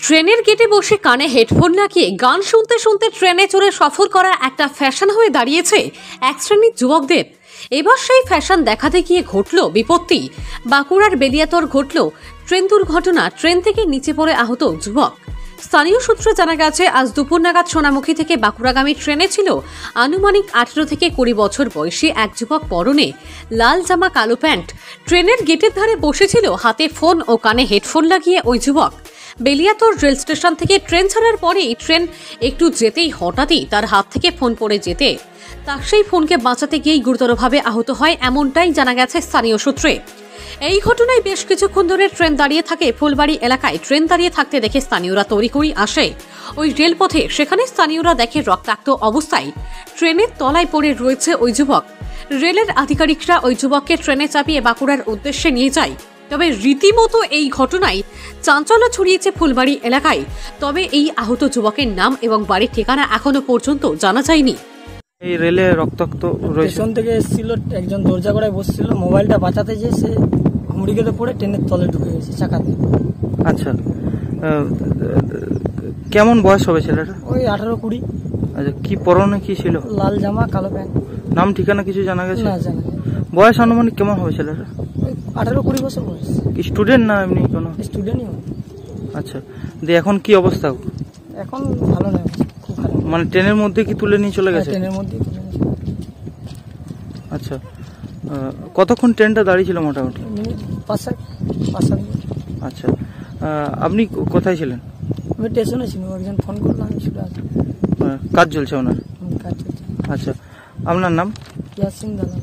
ট্রেনের গেটে বসে কানে হেডফোন লাগিয়ে গান শুনতে শুনতে ট্রেনে চড়ে সফর করা একটা ফ্যাশন হয়ে দাঁড়িয়েছে এক শ্রেণীর যুবকদের। এবার সেই ফ্যাশন দেখাতে গিয়ে ঘটল বিপত্তি। বাঁকুড়ার বেলিয়াতর ঘটল ট্রেন দুর্ঘটনা। ট্রেন থেকে নিচে পড়ে আহত যুবক। স্থানীয় সূত্রে জানা গেছে, আজ দুপুর নাগাদ সোনামুখী থেকে বাঁকুড়াগামী ট্রেনে ছিল আনুমানিক 18 থেকে 20 বছর বয়সী এক যুবক। পরনে লাল জামা, কালো প্যান্ট। ট্রেনের গেটের ধারে বসেছিল, হাতে ফোন ও কানে হেডফোন লাগিয়ে ওই যুবক। বেলিয়াতর রেল স্টেশন থেকে ট্রেন ছাড়ার পরেই ট্রেন একটু যেতেই হঠাৎই তার হাত থেকে ফোন পড়ে যেতে তার সেই ফোনকে বাঁচাতে গিয়েই গুরুতরভাবে আহত হয়, এমনটাই জানা গেছে স্থানীয় সূত্রে। এই ঘটনায় বেশ কিছুক্ষণ ধরে ট্রেন দাঁড়িয়ে থাকে ফুলবাড়ি এলাকায়। ট্রেন দাঁড়িয়ে থাকতে দেখে স্থানীয়রা তড়িঘড়ি আসে ওই রেলপথে। সেখানে স্থানীয়রা দেখে রক্তাক্ত অবস্থায় ট্রেনের তলায় পড়ে রয়েছে ওই যুবক। রেলের আধিকারিকরা ওই যুবককে ট্রেনে চাপিয়ে বাঁকুড়ার উদ্দেশ্যে নিয়ে যায়। তবে রীতিমতো এই ঘটনায় চাঞ্চল্য ছড়িয়েছে ফুলবাড়ি এলাকায়। তবে এই আহত যুবকের নাম এবং বাড়ির ঠিকানা এখনো পর্যন্ত জানা যায়নি। এই রেলে রক্তাক্ত স্টেশন থেকে এসেছিল, একজন দরজা করায় বসছিল, মোবাইলটা বাঁচাতে যেয়ে সে হুমড়ি খেতে পড়ে ট্রেনের তলে ঢুকে গেছে চাকাতে। আচ্ছা, কেমন বয়স হবে ছেলেটা? ওই 18-20। আচ্ছা, কি পরনে কি ছিল? লাল জামা, কালো প্যান্ট। নাম ঠিকানা কিছু জানা গেছে? না, জানা। বয়স আনুমানিক কেমন হবে ছেলেটা? ওই 18-20 বছর বয়স। কি স্টুডেন্ট না এমনি কোনো? স্টুডেন্টই হবে। আচ্ছা, দিয়ে এখন কি অবস্থা? এখন ভালো নয়, খুব খারাপ। মানে ট্রেনের মধ্যে কি তুলে নিয়ে চলে গেছে? ট্রেনের মধ্যে তুলে নিয়ে। আচ্ছা, কতক্ষণ ট্রেনটা দাঁড়িয়ে ছিল মোটামুটি? মিনিট 5-7। আচ্ছা, আপনি কোথায় ছিলেন? আমি স্টেশনে ছিল, একজন ফোন করলো, আমি ছুটে আসলাম। কাজ চলছে ওনার? কাজ চলছে। আচ্ছা, আপনার নাম? ইয়াসিন দালাল।